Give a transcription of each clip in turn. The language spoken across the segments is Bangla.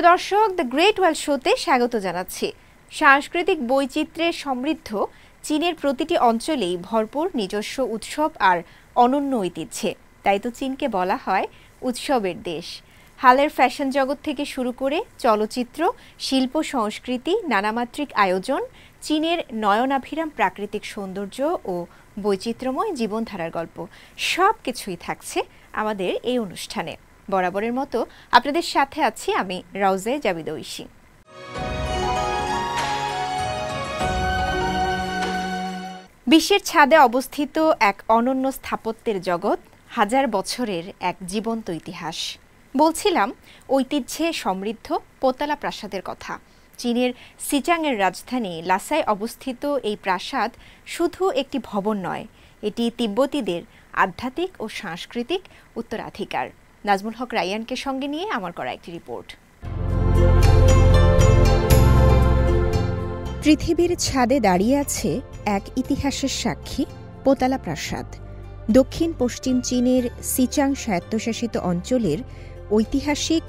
দর্শক, দ্য গ্রেট ওয়ার্ল্ড শোতে স্বাগত জানাচ্ছি। সাংস্কৃতিক বৈচিত্র্যে সমৃদ্ধ চীনের প্রতিটি অঞ্চলেই ভরপুর নিজস্ব উৎসব আর অনন্য ঐতিহ্যে। তাই তো চীনকে বলা হয় উৎসবের দেশ। হালের ফ্যাশন জগৎ থেকে শুরু করে চলচ্চিত্র, শিল্প, সংস্কৃতি, নানামাত্রিক আয়োজন, চীনের নয়নাভিরাম প্রাকৃতিক সৌন্দর্য ও বৈচিত্র্যময় জীবনধারার গল্প সব কিছুই থাকছে আমাদের এই অনুষ্ঠানে। বরাবরের মতো আপনাদের সাথে আছি আমি রাউজে জাবিদ ঐশী। বিশ্বের ছাদে অবস্থিত এক অনন্য স্থাপত্যের জগৎ, হাজার বছরের এক জীবন্ত ইতিহাস। বলছিলাম ঐতিহ্যে সমৃদ্ধ পোতালা প্রাসাদের কথা। চীনের সিচাংয়ের রাজধানী লাসায় অবস্থিত এই প্রাসাদ শুধু একটি ভবন নয়, এটি তিব্বতীদের আধ্যাত্মিক ও সাংস্কৃতিক উত্তরাধিকার। নাজমুল হক রাইয়ানকে সঙ্গে নিয়ে আমার করা একটি রিপোর্ট। পৃথিবীর ছাদে দাঁড়িয়ে আছে এক ইতিহাসের সাক্ষী পোতালা প্রাসাদ। দক্ষিণ পশ্চিম চীনের সিচাং স্বায়ত্তশাসিত অঞ্চলের ঐতিহাসিক,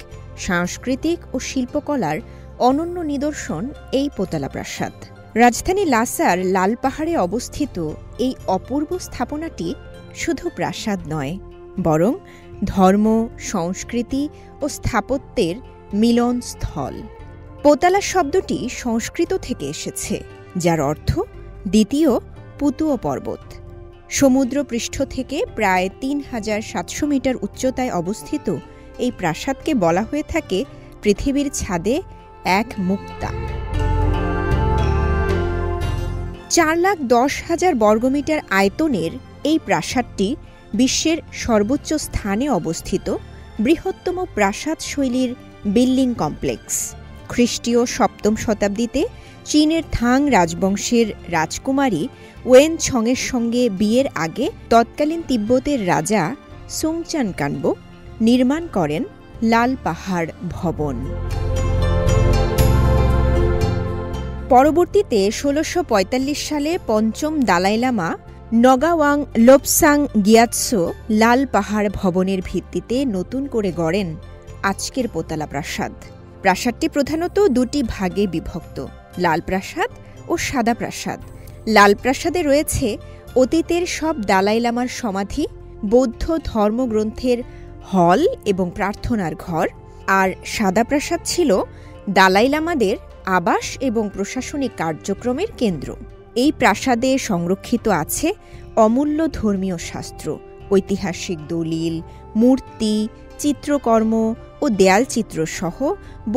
সাংস্কৃতিক ও শিল্পকলার অনন্য নিদর্শন এই পোতালা প্রাসাদ। রাজধানী লাসার লাল পাহাড়ে অবস্থিত এই অপূর্ব স্থাপনাটি শুধু প্রাসাদ নয়, বরং ধর্ম, সংস্কৃতি ও স্থাপত্যের মিলনস্থল। পোতালা শব্দটি সংস্কৃত থেকে এসেছে, যার অর্থ দ্বিতীয় পুতুয় পর্বত। সমুদ্রপৃষ্ঠ থেকে প্রায় ৩৭০০ মিটার উচ্চতায় অবস্থিত এই প্রাসাদকে বলা হয়ে থাকে পৃথিবীর ছাদে এক মুক্তা। ৪,১০,০০০ বর্গমিটার আয়তনের এই প্রাসাদটি বিশ্বের সর্বোচ্চ স্থানে অবস্থিত বৃহত্তম প্রাসাদ শৈলীর বিল্ডিং কমপ্লেক্স। খ্রিস্টীয় ৭ম শতাব্দীতে চীনের থাং রাজবংশের রাজকুমারী ওয়েন ছংয়ের সঙ্গে বিয়ের আগে তৎকালীন তিব্বতের রাজা সুংচান কানবো নির্মাণ করেন লাল পাহাড় ভবন। পরবর্তীতে ১৬৪৫ সালে পঞ্চম দালাই লামা নগাওয়াং লোপসাং গিয়াৎসো লাল পাহাড় ভবনের ভিত্তিতে নতুন করে গড়েন আজকের পোতালা প্রাসাদ। প্রাসাদটি প্রধানত দুটি ভাগে বিভক্ত, লাল প্রাসাদ ও সাদা প্রাসাদ। লাল প্রাসাদে রয়েছে অতীতের সব দালাই লামার সমাধি, বৌদ্ধ ধর্মগ্রন্থের হল এবং প্রার্থনার ঘর। আর সাদা প্রাসাদ ছিল দালাই লামাদের আবাস এবং প্রশাসনিক কার্যক্রমের কেন্দ্র। এই প্রাসাদে সংরক্ষিত আছে অমূল্য ধর্মীয় শাস্ত্র, ঐতিহাসিক দলিল, মূর্তি, চিত্রকর্ম ও দেয়ালচিত্র সহ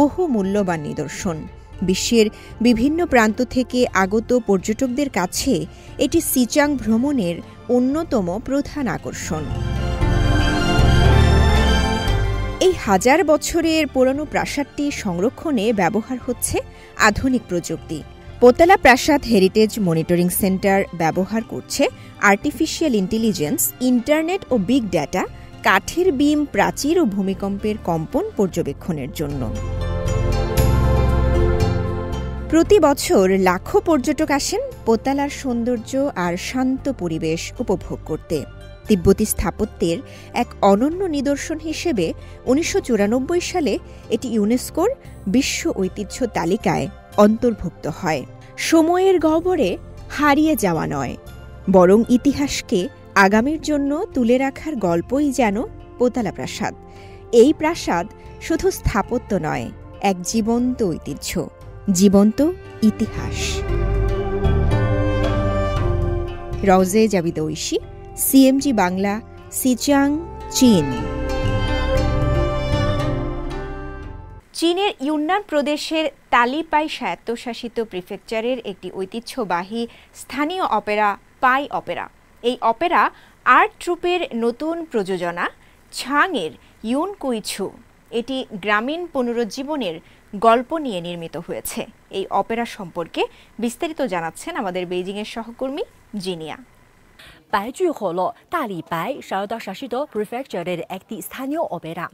বহু মূল্যবান নিদর্শন। বিশ্বের বিভিন্ন প্রান্ত থেকে আগত পর্যটকদের কাছে এটি সিচাং ভ্রমণের অন্যতম প্রধান আকর্ষণ। এই হাজার বছরের পুরনো প্রাসাদটি সংরক্ষণে ব্যবহার হচ্ছে আধুনিক প্রযুক্তি। পোতালা প্রাসাদ হেরিটেজ মনিটরিং সেন্টার ব্যবহার করছে আর্টিফিশিয়াল ইন্টেলিজেন্স, ইন্টারনেট ও বিগ ডেটা, কাঠের বিম, প্রাচীর ও ভূমিকম্পের কম্পন পর্যবেক্ষণের জন্য। প্রতি বছর লাখো পর্যটক আসেন পোতালার সৌন্দর্য আর শান্ত পরিবেশ উপভোগ করতে। তিব্বতী স্থাপত্যের এক অনন্য নিদর্শন হিসেবে ১৯৯৪ সালে এটি ইউনেস্কোর বিশ্ব ঐতিহ্য তালিকায় অন্তর্ভুক্ত হয়। সময়ের গহ্বরে হারিয়ে যাওয়া নয়, বরং ইতিহাসকে আগামীর জন্য তুলে রাখার গল্পই যেন পোতালা প্রাসাদ। এই প্রাসাদ শুধু স্থাপত্য নয়, এক জীবন্ত ঐতিহ্য, জীবন্ত ইতিহাস। রাউজে জাবিদ ঐশী, সিএমজি বাংলা, সিচাং, চীন। চীনের ইউনান প্রদেশের তালিপাই স্বায়ত্তশাসিত প্রিফেকচারের একটি ঐতিহ্যবাহী স্থানীয় অপেরা পাই অপেরা। এই অপেরা আর্ট ট্রুপের নতুন প্রযোজনা ছাংয়ের ইউন কুইছু। এটি গ্রামীণ পুনরুজ্জীবনের গল্প নিয়ে নির্মিত হয়েছে। এই অপেরা সম্পর্কে বিস্তারিত জানাচ্ছেন আমাদের বেইজিংয়ের সহকর্মী জিনিয়া। 白驹火落大理白স্বায়ত্তশাসিত প্রিফেকচারের একটি স্থানীয় অপেরা।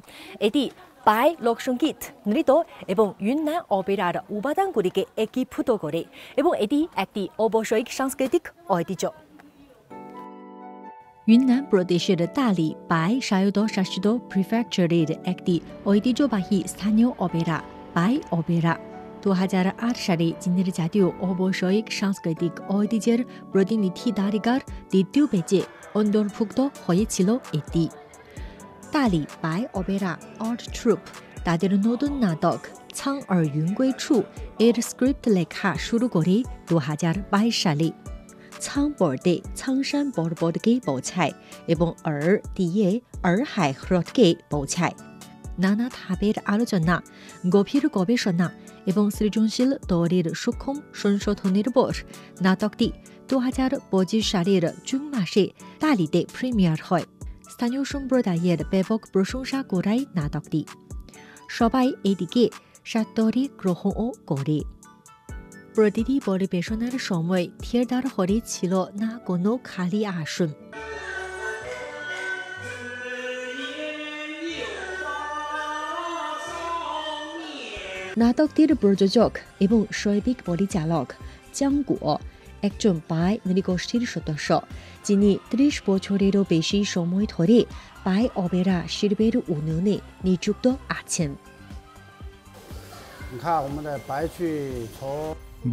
এটি পাই লোকসঙ্গীত, নৃত্য এবং ইউনান অপেরার উপাদানগুলিকে একীভূত করে এবং এটি একটি অবশ্যই সাংস্কৃতিক ঐতিহ্য। ইউনান প্রদেশের তালি পাই স্বায়ত্তশাসিত প্রিফেকচারের একটি ঐতিহ্যবাহী স্থানীয় অপেরা বাই অপেরা 2008 সালে চীনের জাতীয় অবশ্যই সাংস্কৃতিক ঐতিহ্যের প্রতিনিধি তালিকার দ্বিতীয় পেজে অন্তর্ভুক্ত হয়েছিল এটি। তালি বাই অপেরা আর্ট ট্রুপ তাদের নতুন নাটক ছাং আর ইউনগুই ছু এর স্ক্রিপ্ট লেখা শুরু করে 2022 সালে। ছাং বলতে ছাংশান পর্বতকে বোঝায় এবং দিয়ে হাই হ্রদকে বোঝায়। নানা ধাপের আলোচনা, গভীর গবেষণা এবং সৃজনশীল তৈরির সূক্ষ্ম সংশোধনের পর নাটকটি 2025 সালের জুন মাসে তালিতে প্রিমিয়ার হয়। স্থানীয় সম্প্রদায়ের ব্যাপক প্রশংসা করায় নাটকটি। সবাই এদিকে সাদরে গ্রহণও করে। প্রতিটি পরিবেশনার সময় থিয়েটার হলে ছিল না কোনো খালি আসন। নাটকটির প্রযোজক এবং শৈল্পিক পরিচালক চ্যাং গুও একজন বাই নৃগোষ্ঠীর সদস্য, যিনি 30 বছরেরও বেশি সময় ধরে বাই অপেরা শিল্পের উন্নয়নে নিযুক্ত আছেন।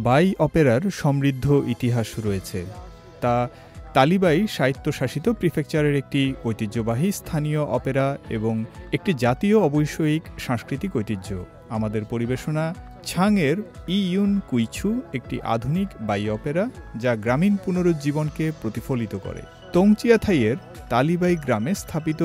বাই অপেরার সমৃদ্ধ ইতিহাস রয়েছে। তা তালিবাই স্বায়ত্তশাসিত প্রিফেকচারের একটি ঐতিহ্যবাহী স্থানীয় অপেরা এবং একটি জাতীয় অবৈষয়িক সাংস্কৃতিক ঐতিহ্য। আমাদের পরিবেশনা ছাংয়ের ইউন কুইছু একটি আধুনিক বাই অপেরা যা গ্রামীণ পুনরুজ্জীবনকে প্রতিফলিত করে। তংচিয়াথাইয়ের তালিবাই গ্রামে স্থাপিত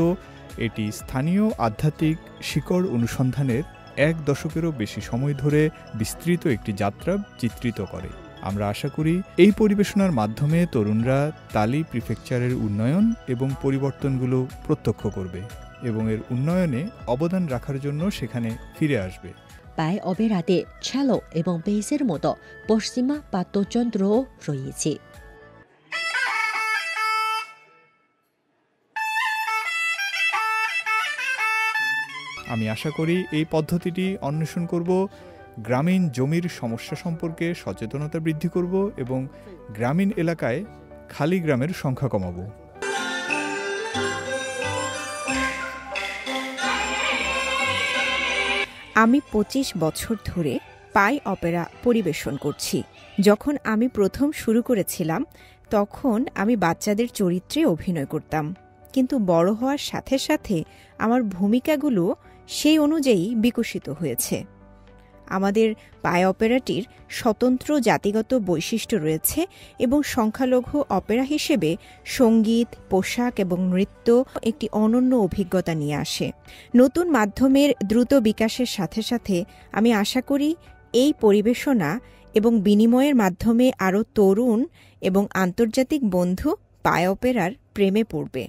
এটি স্থানীয় আধ্যাত্মিক শিকড় অনুসন্ধানের 1 দশকেরও বেশি সময় ধরে বিস্তৃত একটি যাত্রা চিত্রিত করে। আমরা আশা করি এই পরিবেশনার মাধ্যমে তরুণরা তালি প্রিফেকচারের উন্নয়ন এবং পরিবর্তনগুলো প্রত্যক্ষ করবে এবং এর উন্নয়নে অবদান রাখার জন্য সেখানে ফিরে আসবে। বাই অপেরাতে cello এবং বেসের মতো পশ্চিমা বাদ্যযন্ত্রও রয়েছে। আমি আশা করি এই পদ্ধতিটি অন্বেষণ করব, গ্রামীণ জমির সমস্যা সম্পর্কে সচেতনতা বৃদ্ধি করব এবং গ্রামীণ এলাকায় খালি গ্রামের সংখ্যা কমাবো। আমি 25 বছর ধরে বাই অপেরা পরিবেশন করছি। যখন আমি প্রথম শুরু করেছিলাম তখন আমি বাচ্চাদের চরিত্রে অভিনয় করতাম, কিন্তু বড় হওয়ার সাথে সাথে আমার ভূমিকাগুলো সেই অনুযায়ী বিকশিত হয়েছে। আমাদের বাই অপেরাটির স্বতন্ত্র জাতিগত বৈশিষ্ট্য রয়েছে এবং সংখ্যালঘু অপেরা হিসেবে সঙ্গীত, পোশাক এবং নৃত্য একটি অনন্য অভিজ্ঞতা নিয়ে আসে। নতুন মাধ্যমের দ্রুত বিকাশের সাথে সাথে আমি আশা করি এই পরিবেশনা এবং বিনিময়ের মাধ্যমে আরও তরুণ এবং আন্তর্জাতিক বন্ধু বাই অপেরার প্রেমে পড়বে।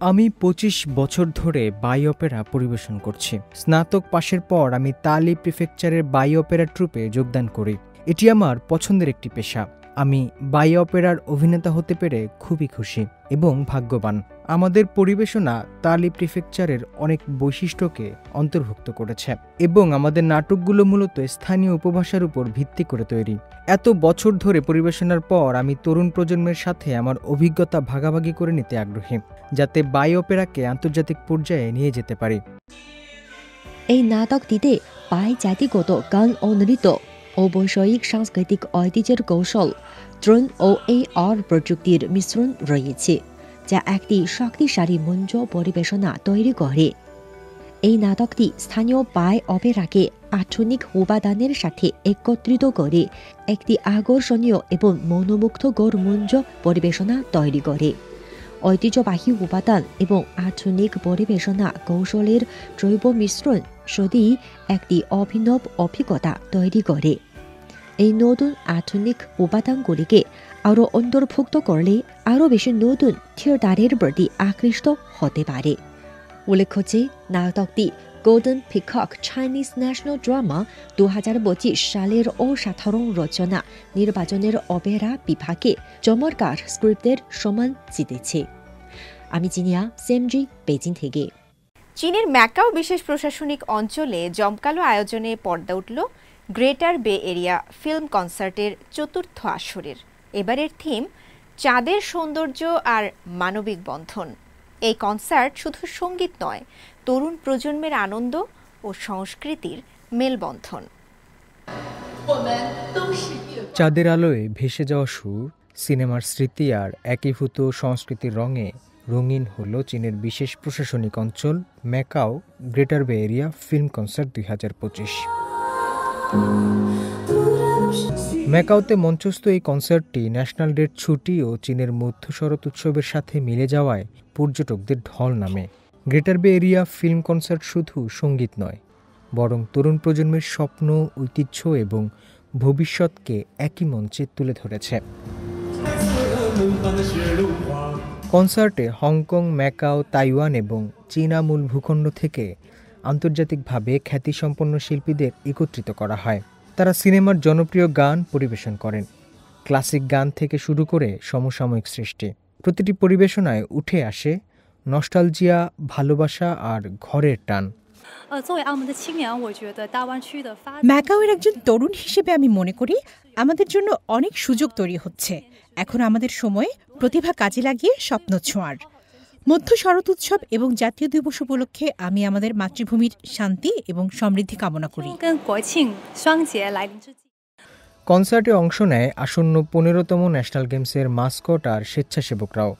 আমি 25 বছর ধরে বাই অপেরা পরিবেশন করছি। স্নাতক পাশের পর আমি তালি প্রিফেকচারের বাই অপেরা ট্রুপে যোগদান করি। এটি আমার পছন্দের একটি পেশা। আমি বাই অপেরার অভিনেতা হতে পেরে খুবই খুশি এবং ভাগ্যবান। আমাদের পরিবেশনা তালি প্রিফেকচারের অনেক বৈশিষ্ট্যকে অন্তর্ভুক্ত করেছে এবং আমাদের নাটকগুলো মূলত স্থানীয় উপভাষার উপর ভিত্তি করে তৈরি। এত বছর ধরে পরিবেশনার পর আমি তরুণ প্রজন্মের সাথে আমার অভিজ্ঞতা ভাগাভাগি করে নিতে আগ্রহী, যাতে বাই অপেরাকে আন্তর্জাতিক পর্যায়ে নিয়ে যেতে পারি। এই নাটকটিতে বাই জাতিগত গান ও নৃত্য, অবৈষয়িক সাংস্কৃতিক ঐতিহ্যের কৌশল, ড্রোন ও AR প্রযুক্তির মিশ্রণ রয়েছে, যা একটি শক্তিশালী মঞ্চ পরিবেশনা তৈরি করে। এই নাটকটি স্থানীয় বাই অপেরাকে আধুনিক উপাদানের সাথে একত্রিত করে একটি আকর্ষণীয় এবং মনোমুগ্ধকর মঞ্চ পরিবেশনা তৈরি করে। ঐতিহ্যবাহী উপাদান এবং আধুনিক পরিবেশনা কৌশলের জৈব মিশ্রণ সত্যি একটি অভিনব অভিজ্ঞতা তৈরি করে। এই নতুন আধুনিক উপাদানগুলিকে আরও অন্তর্ভুক্ত করলে আরও বেশি নতুন থিয়েটারের প্রতি আকৃষ্ট হতে পারে। উল্লেখ্য যে নাটকটি golden peacock Chinese national drama 2025 সালের অসাধারণ রচনা নির্বাচনের অপেরা বিভাগে চমৎকার স্ক্রিপ্টের সম্মান জিতেছে। আমি জিনিয়া, সেমজি, বেজিং থেকে। চীনের ম্যাকাও বিশেষ প্রশাসনিক অঞ্চলে জমকালো আয়োজনে পর্দা উঠল গ্রেটার বে এরিয়া ফিল্ম কনসার্টের 4র্থ আসরের। এবারের থিম চাঁদের সৌন্দর্য আর মানবিক বন্ধন। এই কনসার্ট শুধু সঙ্গীত নয়, তরুণ প্রজন্মের আনন্দ ও সংস্কৃতির মেলবন্ধন। চাঁদের আলোয় ভেসে যাওয়া সুর, সিনেমার স্মৃতি আর একীভূত সংস্কৃতির রঙে রঙিন হল চীনের বিশেষ প্রশাসনিক অঞ্চল ম্যাকাও গ্রেটার বে এরিয়া ফিল্ম কনসার্ট 2025। ম্যাকাওতে মঞ্চস্থ এই কনসার্টটি ন্যাশনাল ডের ছুটি ও চীনের মধ্য শরৎ উৎসবের সাথে মিলে যাওয়ায় পর্যটকদের ঢল নামে। গ্রেটার বে এরিয়া ফিল্ম কনসার্ট শুধু সঙ্গীত নয়, বরং তরুণ প্রজন্মের স্বপ্ন, ঐতিহ্য এবং ভবিষ্যৎকে একই মঞ্চে তুলে ধরেছে। কনসার্টে হংকং, ম্যাকাও, তাইওয়ান এবং চীনা মূল ভূখণ্ড থেকে আন্তর্জাতিকভাবে খ্যাতিসম্পন্ন শিল্পীদের একত্রিত করা হয়। তারা সিনেমার জনপ্রিয় গান পরিবেশন করেন, ক্লাসিক গান থেকে শুরু করে সমসাময়িক সৃষ্টি। প্রতিটি পরিবেশনায় উঠে আসে নস্টালজিয়া, ভালোবাসা আর ঘরের টান। ম্যাকাওয়ের একজন তরুণ হিসেবে আমি মনে করি আমাদের জন্য অনেক সুযোগ তৈরি হচ্ছে। এখন আমাদের সময় প্রতিভা কাজে লাগিয়ে স্বপ্ন ছোঁয়ার। মধ্য শরৎ উৎসব এবং জাতীয় দিবস উপলক্ষে আমি আমাদের মাতৃভূমির শান্তি এবং সমৃদ্ধি কামনা করি। কনসার্টে অংশ নেয় আসন্ন 15তম ন্যাশনাল গেমসের মাস্কট আর স্বেচ্ছাসেবকরাও,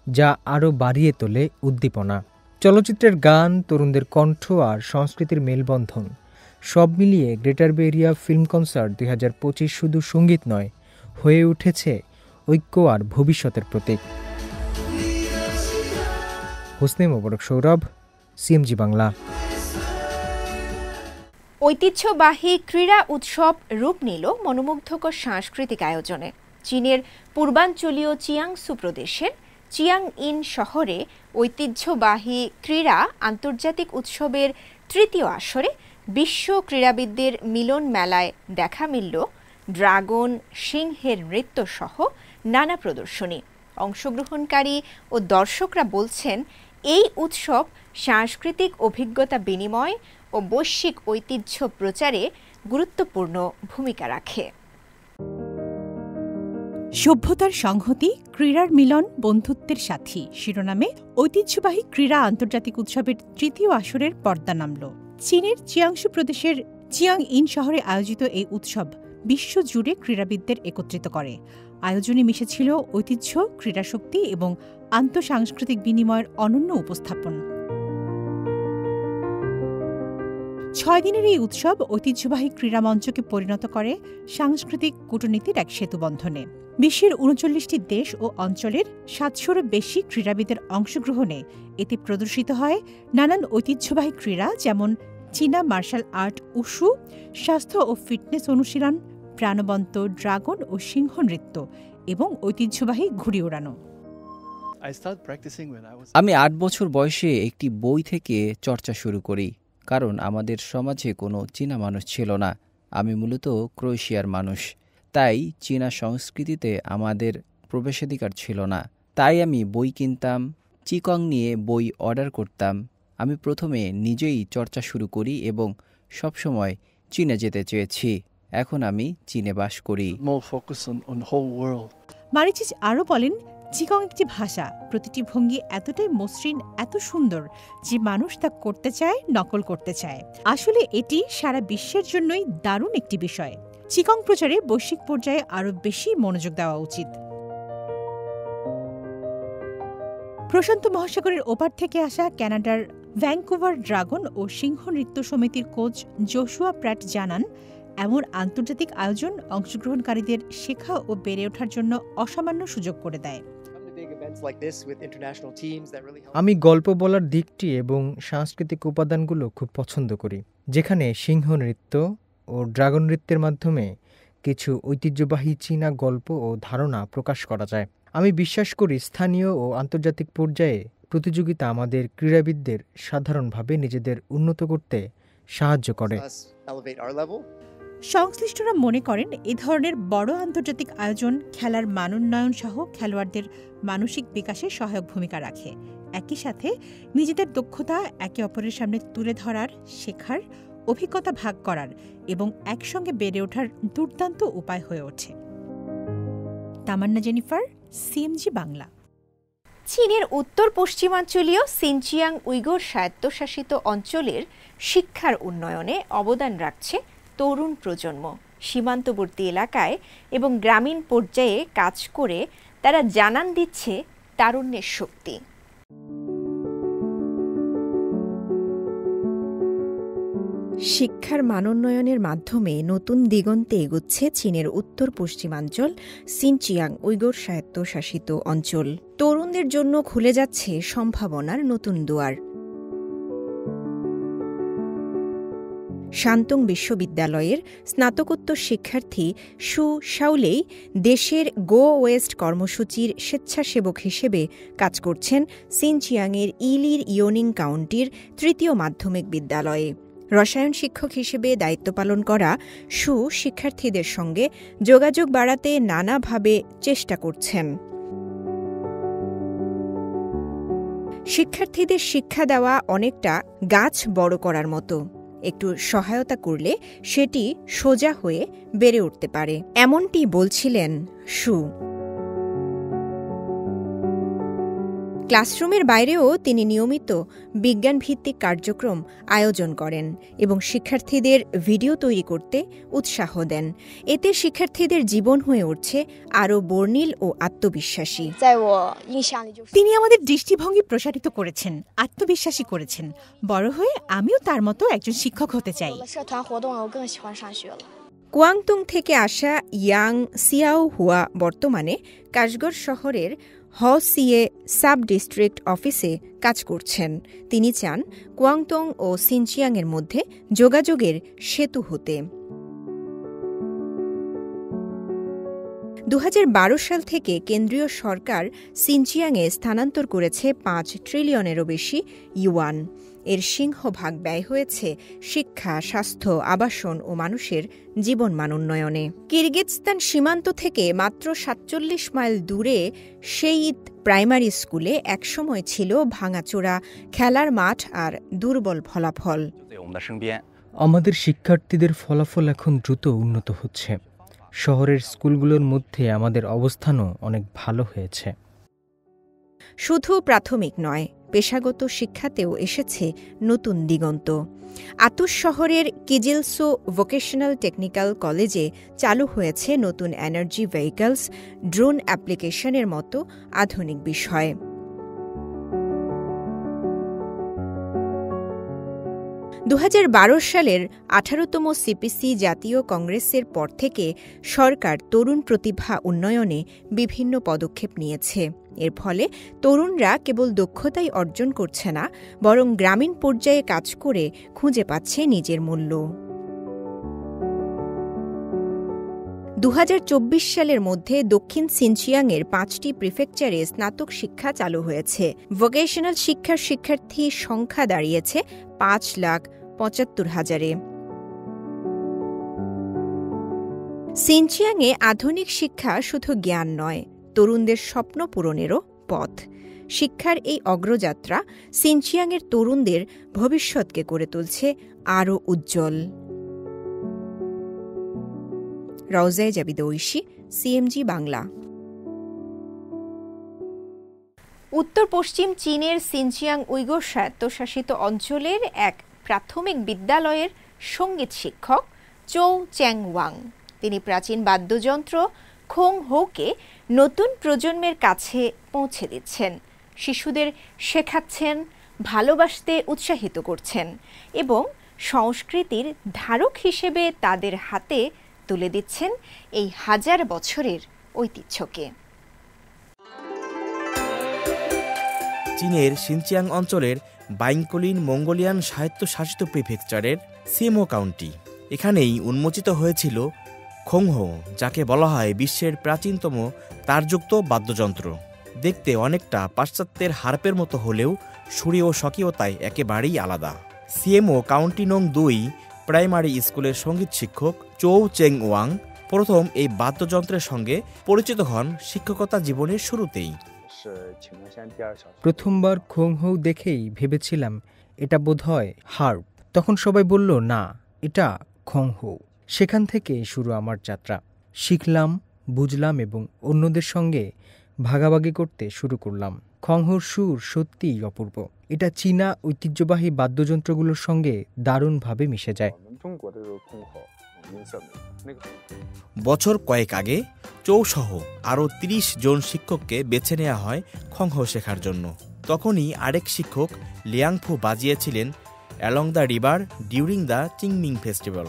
যা আরও বাড়িয়ে তোলে উদ্দীপনা। চলচ্চিত্রের গান, তরুণদের কণ্ঠ আর সংস্কৃতির মেলবন্ধন সব মিলিয়ে গ্রেটার বে এরিয়া ফিল্ম কনসার্ট 2025 শুধু সঙ্গীত নয়, হয়ে উঠেছে ঐক্য আর ভবিষ্যতের প্রতীক। হোসনে মোবারক সৌরভ, সিএমজি বাংলা। ঐতিহ্যবাহী ক্রীড়া উৎসব রূপ নিল মনোমুগ্ধকর সাংস্কৃতিক আয়োজনে। চীনের পূর্বাঞ্চলীয় চিয়াংসু প্রদেশের চিয়াং ইন শহরে ঐতিহ্যবাহী ক্রীড়া আন্তর্জাতিক উৎসবের তৃতীয় আসরে বিশ্ব ক্রীড়াবিদদের মিলন মেলায় দেখা মিলল ড্রাগন, সিংহের নৃত্য সহ নানা প্রদর্শনী। অংশগ্রহণকারী ও দর্শকরা বলছেন, এই উৎসব সাংস্কৃতিক অভিজ্ঞতা বিনিময় ও বৈশ্বিক ঐতিহ্য প্রচারে গুরুত্বপূর্ণ ভূমিকা রাখে। সভ্যতার সংহতি, ক্রীড়ার মিলন, বন্ধুত্বের সাথী শিরোনামে ঐতিহ্যবাহী ক্রীড়া আন্তর্জাতিক উৎসবের তৃতীয় আসরের পর্দা নামল। চীনের চিয়াংসু প্রদেশের চিয়াং ইন শহরে আয়োজিত এই উৎসব বিশ্বজুড়ে ক্রীড়াবিদদের একত্রিত করে। আয়োজনে মিশেছিল ঐতিহ্য, ক্রীড়াশক্তি এবং আন্তঃসাংস্কৃতিক বিনিময়ের অনন্য উপস্থাপন। 6 দিনের এই উৎসব ঐতিহ্যবাহী ক্রীড়া মঞ্চকে পরিণত করে সাংস্কৃতিক কূটনীতির এক সেতুবন্ধনে। বিশ্বের 39টি দেশ ও অঞ্চলের 700-রও বেশি ক্রীড়াবিদের অংশগ্রহণে এতে প্রদর্শিত হয় নানান ঐতিহ্যবাহী ক্রীড়া, যেমন চীনা মার্শাল আর্ট উশু, স্বাস্থ্য ও ফিটনেস অনুশীলন, প্রাণবন্ত ড্রাগন ও সিংহ নৃত্য এবং ঐতিহ্যবাহী ঘুড়ি ওড়ানো। আমি 8 বছর বয়সে একটি বই থেকে চর্চা শুরু করি, কারণ আমাদের সমাজে কোনো চীনা মানুষ ছিল না। আমি মূলত ক্রোয়েশিয়ার মানুষ, তাই চীনা সংস্কৃতিতে আমাদের প্রবেশাধিকার ছিল না। তাই আমি বই কিনতাম, চিকং নিয়ে বই অর্ডার করতাম। আমি প্রথমে নিজেই চর্চা শুরু করি এবং সবসময় চীনে যেতে চেয়েছি। এখন আমি চীনে বাস করি। মারিচিচ আরও বলেন, চিকং একটি ভাষা, প্রতিটি ভঙ্গি এতটাই মসৃণ, এত সুন্দর যে মানুষ তা করতে চায়, নকল করতে চায়। আসলে এটি সারা বিশ্বের জন্যই দারুণ একটি বিষয়। চিকং প্রচারে বৈশ্বিক পর্যায়ে আরও বেশি মনোযোগ দেওয়া উচিত। প্রশান্ত মহাসাগরের ওপার থেকে আসা কানাডার ভ্যাঙ্কুভার ড্রাগন ও সিংহ নৃত্য সমিতির কোচ জোশুয়া প্র্যাট জানান, এমন আন্তর্জাতিক আয়োজন অংশগ্রহণকারীদের শেখা ও বেড়ে ওঠার জন্য অসামান্য সুযোগ করে দেয়। আমি গল্প বলার দিকটি এবং সাংস্কৃতিক উপাদানগুলো খুব পছন্দ করি, যেখানে সিংহ নৃত্য ও ড্রাগন নৃত্যের মাধ্যমে কিছু ঐতিহ্যবাহী চীনা গল্প ও ধারণা প্রকাশ করা যায়। আমি বিশ্বাস করি স্থানীয় ও আন্তর্জাতিক পর্যায়ে প্রতিযোগিতা আমাদের ক্রীড়াবিদদের সাধারণভাবে নিজেদের উন্নত করতে সাহায্য করে। সংশ্লিষ্টরা মনে করেন, এ ধরনের বড় আন্তর্জাতিক আয়োজন খেলার মানোন্নয়ন সহ খেলোয়াড়দের মানসিক বিকাশে সহায়ক ভূমিকা রাখে। একই সাথে নিজেদের দক্ষতা একে অপরের সামনে তুলে ধরার, শেখার, অভিজ্ঞতা ভাগ করার এবং একসঙ্গে বেড়ে ওঠার দুর্দান্ত উপায় হয়ে ওঠে। তামান্না জেনিফার, সিএমজি বাংলা। চীনের উত্তর পশ্চিমাঞ্চলীয় সিনচিয়াং উইগুর স্বায়ত্তশাসিত অঞ্চলের শিক্ষার উন্নয়নে অবদান রাখছে তরুণ প্রজন্ম। সীমান্তবর্তী এলাকায় এবং গ্রামীণ পর্যায়ে কাজ করে তারা জানান দিচ্ছে তারুণ্যের শক্তি। শিক্ষার মানোন্নয়নের মাধ্যমে নতুন দিগন্তে এগুচ্ছে চীনের উত্তর পশ্চিমাঞ্চল সিনচিয়াং উইগুর স্বায়ত্তশাসিত অঞ্চল। তরুণদের জন্য খুলে যাচ্ছে সম্ভাবনার নতুন দুয়ার। শান্তং বিশ্ববিদ্যালয়ের স্নাতকোত্তর শিক্ষার্থী সু শাওলেই দেশের গো ওয়েস্ট কর্মসূচির স্বেচ্ছাসেবক হিসেবে কাজ করছেন সিনচিয়াংয়ের ইলির ইয়োনিং কাউন্টির তৃতীয় মাধ্যমিক বিদ্যালয়ে। রসায়ন শিক্ষক হিসেবে দায়িত্ব পালন করা সু শিক্ষার্থীদের সঙ্গে যোগাযোগ বাড়াতে নানাভাবে চেষ্টা করছেন। শিক্ষার্থীদের শিক্ষা দেওয়া অনেকটা গাছ বড় করার মতো, একটু সহায়তা করলে সেটি সোজা হয়ে বেড়ে উঠতে পারে, এমনটি বলছিলেন সু। ক্লাসরুমের বাইরেও তিনি নিয়মিত বিজ্ঞানভিত্তিক কার্যক্রম আয়োজন করেন এবং শিক্ষার্থীদের ভিডিও তৈরি করতে উৎসাহ দেন। এতে শিক্ষার্থীদের জীবন হয়ে উঠছে আরও বর্ণিল ও আত্মবিশ্বাসী। তিনি আমাদের দৃষ্টিভঙ্গি প্রসারিত করেছেন, আত্মবিশ্বাসী করেছেন। বড় হয়ে আমিও তার মতো একজন শিক্ষক হতে চাই। কুয়াংতুং থেকে আসা ইয়াং সিয়াও হুয়া বর্তমানে কাশগড় শহরের হসিয়ে সাব ডিস্ট্রিক্ট অফিসে কাজ করছেন। তিনি চান কুয়াংতুং ও সিনচিয়াংয়ের মধ্যে যোগাযোগের সেতু হতে। 2012 সাল থেকে কেন্দ্রীয় সরকার সিনচিয়াংয়ে স্থানান্তর করেছে 5 ট্রিলিয়নেরও বেশি ইউয়ান। এর সিংহভাগ ব্যয় হয়েছে শিক্ষা, স্বাস্থ্য, আবাসন ও মানুষের জীবনমান উন্নয়নে। কিরগিজস্তান সীমান্ত থেকে মাত্র 47 মাইল দূরে সেইদ প্রাইমারি স্কুলে একসময় ছিল ভাঙাচোরা খেলার মাঠ আর দুর্বল ফলাফল। আমাদের শিক্ষার্থীদের ফলাফল এখন দ্রুত উন্নত হচ্ছে। শহরের স্কুলগুলোর মধ্যে আমাদের অবস্থানও অনেক ভালো হয়েছে। শুধু প্রাথমিক নয়, পেশাগত শিক্ষাতেও এসেছে নতুন দিগন্ত। আতুশ শহরের কিজিলসো ভোকেশনাল টেকনিক্যাল কলেজে চালু হয়েছে নতুন এনার্জি ভেহিকলস, ড্রোন অ্যাপ্লিকেশনের মতো আধুনিক বিষয়। 2012 সালের 18তম সিপিসি জাতীয় কংগ্রেসের পর থেকে সরকার তরুণ প্রতিভা উন্নয়নে বিভিন্ন পদক্ষেপ নিয়েছে। এর ফলে তরুণরা কেবল দক্ষতাই অর্জন করছে না, বরং গ্রামীণ পর্যায়ে কাজ করে খুঁজে পাচ্ছে নিজের মূল্য। 2024 সালের মধ্যে দক্ষিণ সিনচিয়াংয়ের 5টি প্রিফেকচারে স্নাতক শিক্ষা চালু হয়েছে। ভোকেশনাল শিক্ষার শিক্ষার্থীর সংখ্যা দাঁড়িয়েছে 5,75,000-এ। সিনচিয়াংয়ে আধুনিক শিক্ষা শুধু জ্ঞান নয়, তরুণদের স্বপ্ন পূরণেরও পথ। শিক্ষার এই অগ্রযাত্রা সিনচিয়াংয়ের তরুণদের ভবিষ্যৎকে করে তুলছে আরও উজ্জ্বল। রওজায়ে জাবিদ ঐশী, সিএমজি বাংলা। উত্তর পশ্চিম চীনের সিনচিয়াং উইগুর স্বায়ত্তশাসিত অঞ্চলের এক প্রাথমিক বিদ্যালয়ের সঙ্গীত শিক্ষক চৌ চ্যাং ওয়াং। তিনি প্রাচীন বাদ্যযন্ত্র খোং হোকে নতুন প্রজন্মের কাছে পৌঁছে দিচ্ছেন, শিশুদের শেখাচ্ছেন, ভালোবাসতে উৎসাহিত করছেন এবং সংস্কৃতির ধারক হিসেবে তাদের হাতে তুলে দিচ্ছেন এই 1000 বছরের ঐতিহ্যকে। চীনের সিনচিয়াং অঞ্চলের বাইংকলিন মঙ্গোলিয়ান স্বায়ত্তশাসিত প্রিফেকচারের সিমো কাউন্টি। এখানেই উন্মোচিত হয়েছিল খোংহো, যাকে বলা হয় বিশ্বের প্রাচীনতম তারযুক্ত বাদ্যযন্ত্র। দেখতে অনেকটা পাশ্চাত্যের হার্পের মতো হলেও সুরে ও স্বকীয়তায় একেবারেই আলাদা। সিএমও কাউন্টি নং 2 প্রাইমারি স্কুলের সঙ্গীত শিক্ষক চৌ চেং ওয়াং প্রথম এই বাদ্যযন্ত্রের সঙ্গে পরিচিত হন শিক্ষকতা জীবনের শুরুতেই। প্রথমবার খোংহৌ দেখেই ভেবেছিলাম এটা বোধহয় হার্প। তখন সবাই বলল না, এটা খোংহৌ। সেখান থেকে শুরু আমার যাত্রা। শিখলাম, বুঝলাম এবং অন্যদের সঙ্গে ভাগাভাগি করতে শুরু করলাম। খংহোর সুর সত্যিই অপূর্ব। এটা চীনা ঐতিহ্যবাহী বাদ্যযন্ত্রগুলোর সঙ্গে দারুণভাবে মিশে যায়। বছর কয়েক আগে চৌসহ আরও ৩০ জন শিক্ষককে বেছে নেওয়া হয় খংহো শেখার জন্য। তখনই আরেক শিক্ষক লিয়াংফু বাজিয়েছিলেন along the river during the চিংমিং ফেস্টিভ্যাল।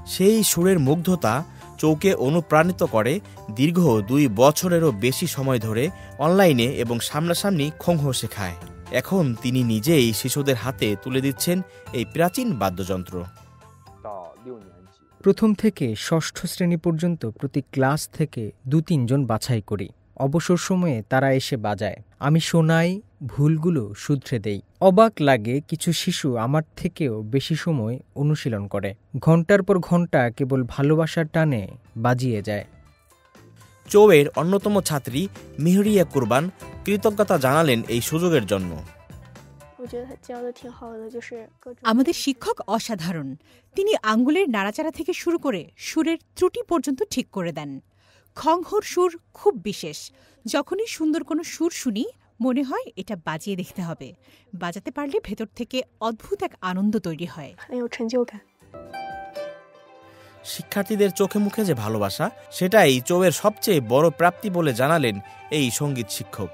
সেই সুরের মুগ্ধতা চৌকে অনুপ্রাণিত করে দীর্ঘ ২ বছরেরও বেশি সময় ধরে অনলাইনে এবং সামনাসামনি খংহো শেখায়। এখন তিনি নিজেই শিশুদের হাতে তুলে দিচ্ছেন এই প্রাচীন বাদ্যযন্ত্র। প্রথম থেকে ষষ্ঠ শ্রেণী পর্যন্ত প্রতি ক্লাস থেকে ২-৩ জন বাছাই করি। অবসর সময়ে তারা এসে বাজায়, আমি শোনাই, ভুলগুলো শুধরে দেই। অবাক লাগে কিছু শিশু আমার থেকেও বেশি সময় অনুশীলন করে, ঘন্টার পর ঘন্টা কেবল ভালোবাসার টানে বাজিয়ে যায়। চৌয়ের অন্যতম ছাত্রী মিহরিয়া কুরবান কৃতজ্ঞতা জানালেন এই সুযোগের জন্য। আমাদের শিক্ষক অসাধারণ। তিনি আঙ্গুলের নাড়াচাড়া থেকে শুরু করে সুরের ত্রুটি পর্যন্ত ঠিক করে দেন। খংহোর সুর খুব বিশেষ। যখনই সুন্দর কোনো সুর শুনি মনে হয় এটা বাজিয়ে দেখতে হবে। বাজাতে পারলে ভেতর থেকে অদ্ভুত এক আনন্দ তৈরি হয়। শিক্ষার্থীদের চোখে মুখে যে ভালোবাসা, সেটাই চৌয়ের সবচেয়ে বড় প্রাপ্তি বলে জানালেন এই সঙ্গীত শিক্ষক।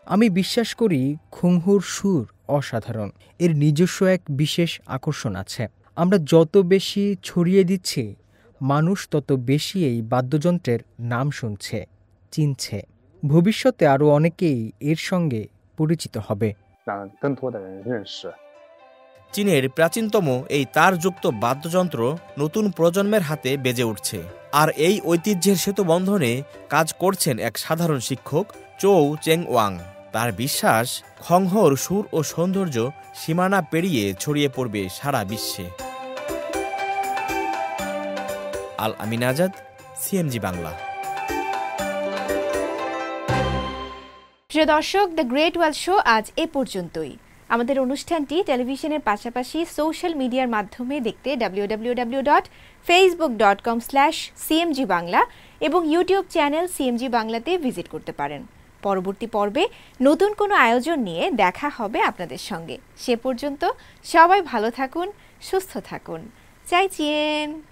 আমি বিশ্বাস করি খংহোর সুর অসাধারণ। এর নিজস্ব এক বিশেষ আকর্ষণ আছে। আমরা যত বেশি ছড়িয়ে দিচ্ছি, মানুষ তত বেশি এই বাদ্যযন্ত্রের নাম শুনছে, চিনছে। ভবিষ্যতে আরও অনেকেই এর সঙ্গে পরিচিত হবে। চীনের প্রাচীনতম এই তারযুক্ত বাদ্যযন্ত্র নতুন প্রজন্মের হাতে বেজে উঠছে। আর এই ঐতিহ্যের সেতুবন্ধনে কাজ করছেন এক সাধারণ শিক্ষক চৌ চেং ওয়াং। তার বিশ্বাস, খংহোর সুর ও সৌন্দর্য সীমানা পেরিয়ে ছড়িয়ে পড়বে সারা বিশ্বে। আল আমিন আজাদ, সিএমজি বাংলা। প্রিয় দর্শক, দ্য গ্রেট ওয়াল শো আজ এ পর্যন্তই। আমাদের অনুষ্ঠানটি টেলিভিশনের পাশাপাশি সোশ্যাল মিডিয়ার মাধ্যমে দেখতে www.facebook.com/cmg বাংলা এবং ইউটিউব চ্যানেল সিএমজি বাংলাতে ভিজিট করতে পারেন। পরবর্তী পর্বে নতুন কোনো আয়োজন নিয়ে দেখা হবে আপনাদের সঙ্গে। সে পর্যন্ত সবাই ভালো থাকুন, সুস্থ থাকুন। 再见。